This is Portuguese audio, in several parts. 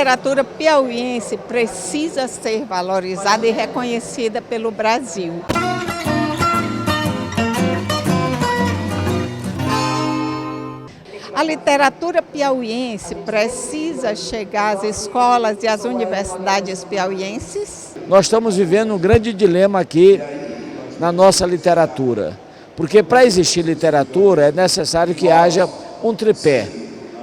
literatura piauiense precisa ser valorizada e reconhecida pelo Brasil. A literatura piauiense precisa chegar às escolas e às universidades piauienses? Nós estamos vivendo um grande dilema aqui na nossa literatura, porque para existir literatura é necessário que haja um tripé.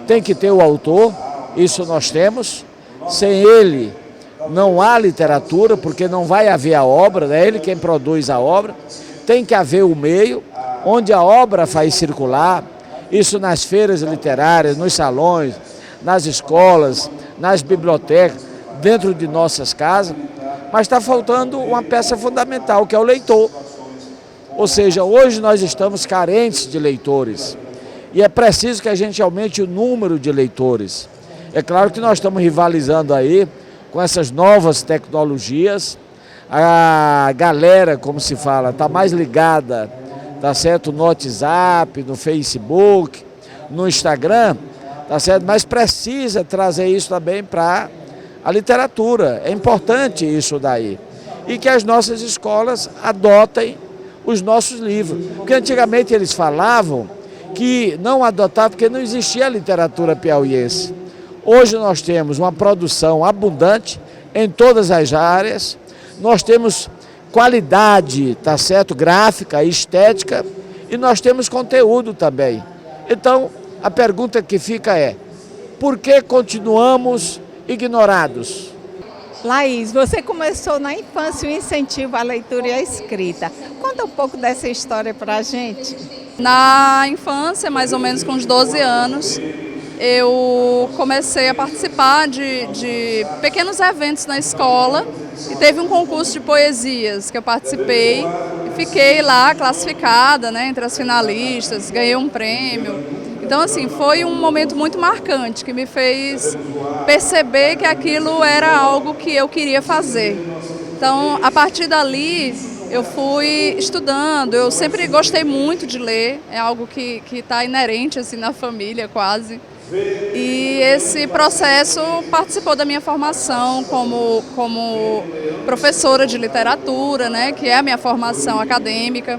Tem que ter o autor, isso nós temos, sem ele não há literatura, porque não vai haver a obra, é ele quem produz a obra. Tem que haver o meio, onde a obra faz circular, isso nas feiras literárias, nos salões, nas escolas, nas bibliotecas, dentro de nossas casas, mas está faltando uma peça fundamental, que é o leitor. Ou seja, hoje nós estamos carentes de leitores e é preciso que a gente aumente o número de leitores. É claro que nós estamos rivalizando aí com essas novas tecnologias, a galera, como se fala, está mais ligada, tá certo, no WhatsApp, no Facebook, no Instagram, tá certo, mas precisa trazer isso também para a literatura, é importante isso daí. E que as nossas escolas adotem os nossos livros, porque antigamente eles falavam que não adotavam porque não existia literatura piauiense. Hoje nós temos uma produção abundante em todas as áreas, nós temos qualidade, tá certo, gráfica, estética, e nós temos conteúdo também. Então, a pergunta que fica é, por que continuamos ignorados? Laís, você começou na infância o incentivo à leitura e à escrita. Conta um pouco dessa história para a gente. Na infância, mais ou menos com uns 12 anos, eu comecei a participar de pequenos eventos na escola e teve um concurso de poesias que eu participei e fiquei lá classificada, né, entre as finalistas, ganhei um prêmio. Então, assim, foi um momento muito marcante que me fez perceber que aquilo era algo que eu queria fazer. Então, a partir dali, eu fui estudando, eu sempre gostei muito de ler, é algo que está inerente assim, na família quase. E esse processo participou da minha formação como professora de literatura, né, que é a minha formação acadêmica.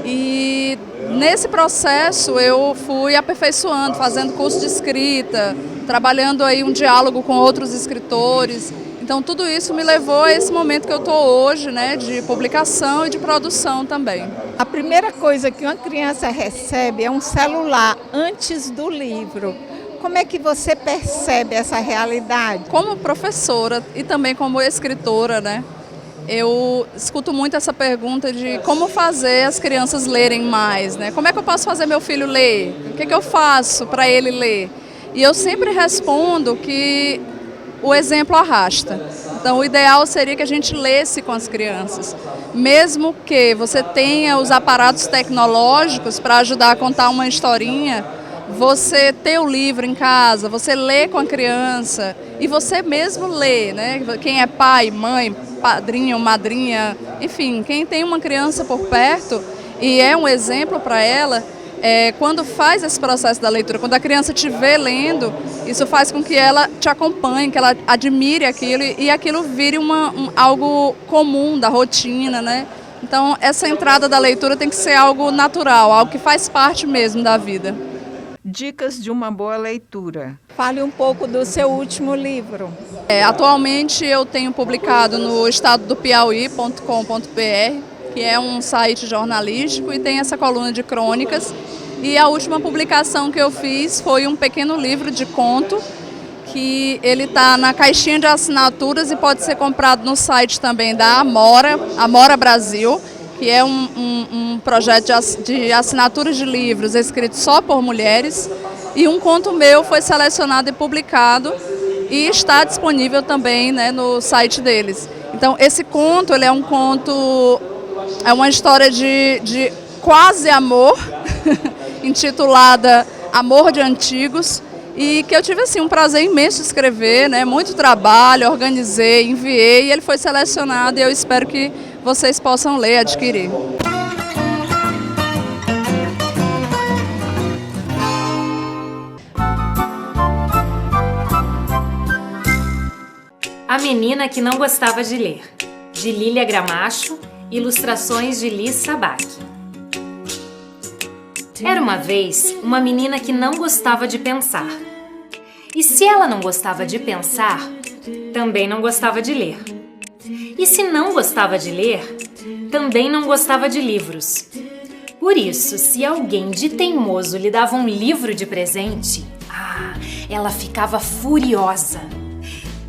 E nesse processo eu fui aperfeiçoando, fazendo curso de escrita, trabalhando aí um diálogo com outros escritores. Então tudo isso me levou a esse momento que eu estou hoje, né, de publicação e de produção também. A primeira coisa que uma criança recebe é um celular antes do livro. Como é que você percebe essa realidade? Como professora e também como escritora, né, eu escuto muito essa pergunta de como fazer as crianças lerem mais, né? Como é que eu posso fazer meu filho ler? O que eu faço para ele ler? E eu sempre respondo que o exemplo arrasta. Então, o ideal seria que a gente lesse com as crianças. Mesmo que você tenha os aparatos tecnológicos para ajudar a contar uma historinha, você ter o livro em casa, você lê com a criança e você mesmo lê, né? Quem é pai, mãe, padrinho, madrinha, enfim, quem tem uma criança por perto e é um exemplo para ela, quando faz esse processo da leitura, quando a criança te vê lendo, isso faz com que ela te acompanhe, que ela admire aquilo e aquilo vire algo comum da rotina, né? Então, essa entrada da leitura tem que ser algo natural, algo que faz parte mesmo da vida. Dicas de uma boa leitura. Fale um pouco do seu último livro. Atualmente eu tenho publicado no estadodopiauí.com.br, que é um site jornalístico e tem essa coluna de crônicas. E a última publicação que eu fiz foi um pequeno livro de conto, que ele está na caixinha de assinaturas e pode ser comprado no site também da Amora Brasil, que é um projeto de assinaturas de livros escritos só por mulheres. E um conto meu foi selecionado e publicado e está disponível também, né, no site deles. Então, esse conto, ele é um conto, é uma história de quase amor, intitulada Amor de Antigos, e que eu tive assim, um prazer imenso de escrever, né, muito trabalho, organizei, enviei, e ele foi selecionado e eu espero que vocês possam ler e adquirir. Menina que Não Gostava de Ler, de Lília Gramacho, ilustrações de Liz Sabac. Era uma vez uma menina que não gostava de pensar. E se ela não gostava de pensar, também não gostava de ler. E se não gostava de ler, também não gostava de livros. Por isso, se alguém de teimoso lhe dava um livro de presente, ela ficava furiosa.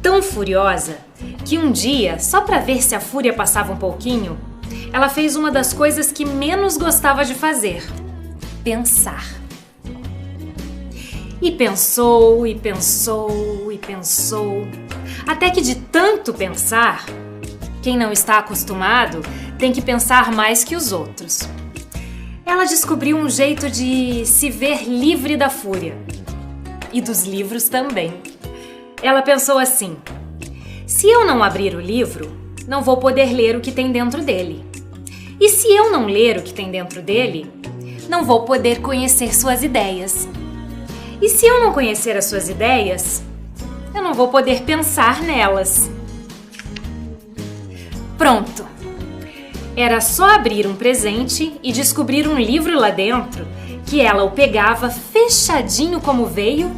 Tão furiosa que um dia, só para ver se a fúria passava um pouquinho, ela fez uma das coisas que menos gostava de fazer: pensar. E pensou, e pensou, e pensou, até que de tanto pensar, quem não está acostumado tem que pensar mais que os outros. Ela descobriu um jeito de se ver livre da fúria. E dos livros também. Ela pensou assim: se eu não abrir o livro, não vou poder ler o que tem dentro dele. E se eu não ler o que tem dentro dele, não vou poder conhecer suas ideias. E se eu não conhecer as suas ideias, eu não vou poder pensar nelas. Pronto! Era só abrir um presente e descobrir um livro lá dentro, que ela o pegava fechadinho como veio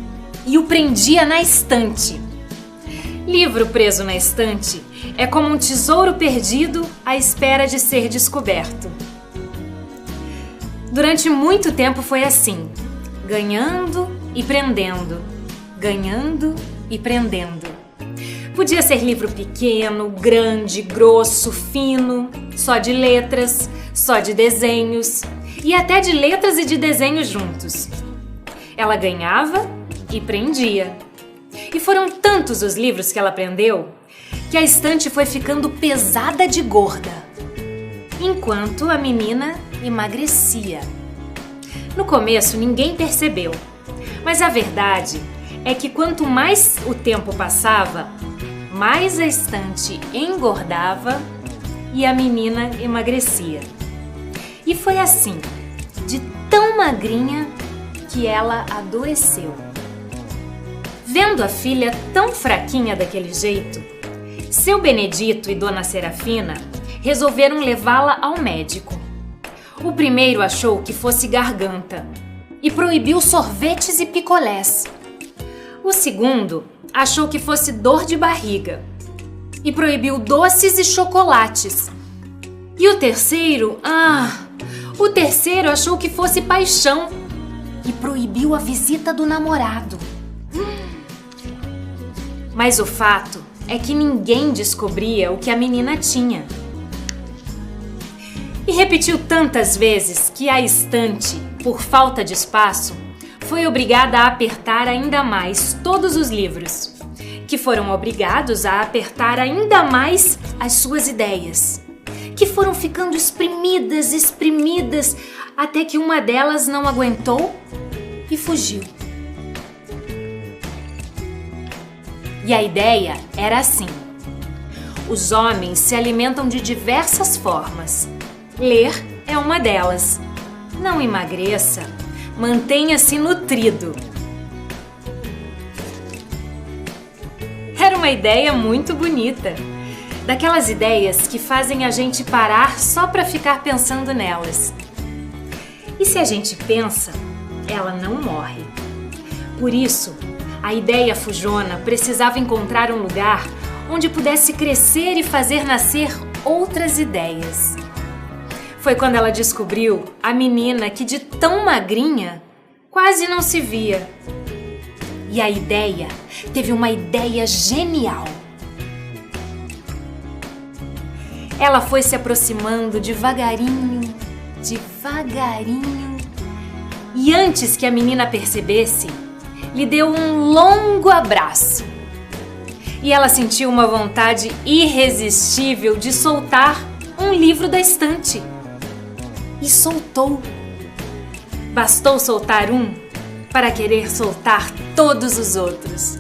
e o prendia na estante. Livro preso na estante é como um tesouro perdido à espera de ser descoberto. Durante muito tempo foi assim, ganhando e prendendo, ganhando e prendendo. Podia ser livro pequeno, grande, grosso, fino, só de letras, só de desenhos e até de letras e de desenhos juntos. Ela ganhava e prendia. E foram tantos os livros que ela prendeu que a estante foi ficando pesada de gorda, enquanto a menina emagrecia. No começo ninguém percebeu, mas a verdade é que quanto mais o tempo passava, mais a estante engordava e a menina emagrecia. E foi assim, de tão magrinha, que ela adoeceu. Vendo a filha tão fraquinha daquele jeito, seu Benedito e Dona Serafina resolveram levá-la ao médico. O primeiro achou que fosse garganta e proibiu sorvetes e picolés. O segundo achou que fosse dor de barriga e proibiu doces e chocolates. E o terceiro achou que fosse paixão e proibiu a visita do namorado. Mas o fato é que ninguém descobria o que a menina tinha. E repetiu tantas vezes que a estante, por falta de espaço, foi obrigada a apertar ainda mais todos os livros, que foram obrigados a apertar ainda mais as suas ideias, que foram ficando espremidas, até que uma delas não aguentou e fugiu. E a ideia era assim: os homens se alimentam de diversas formas. Ler é uma delas. Não emagreça, mantenha-se nutrido. Era uma ideia muito bonita. Daquelas ideias que fazem a gente parar só para ficar pensando nelas. E se a gente pensa, ela não morre. Por isso, a ideia fujona precisava encontrar um lugar onde pudesse crescer e fazer nascer outras ideias. Foi quando ela descobriu a menina que de tão magrinha quase não se via. E a ideia teve uma ideia genial. Ela foi se aproximando devagarinho, e antes que a menina percebesse, lhe deu um longo abraço. E ela sentiu uma vontade irresistível de soltar um livro da estante. E soltou. Bastou soltar um para querer soltar todos os outros.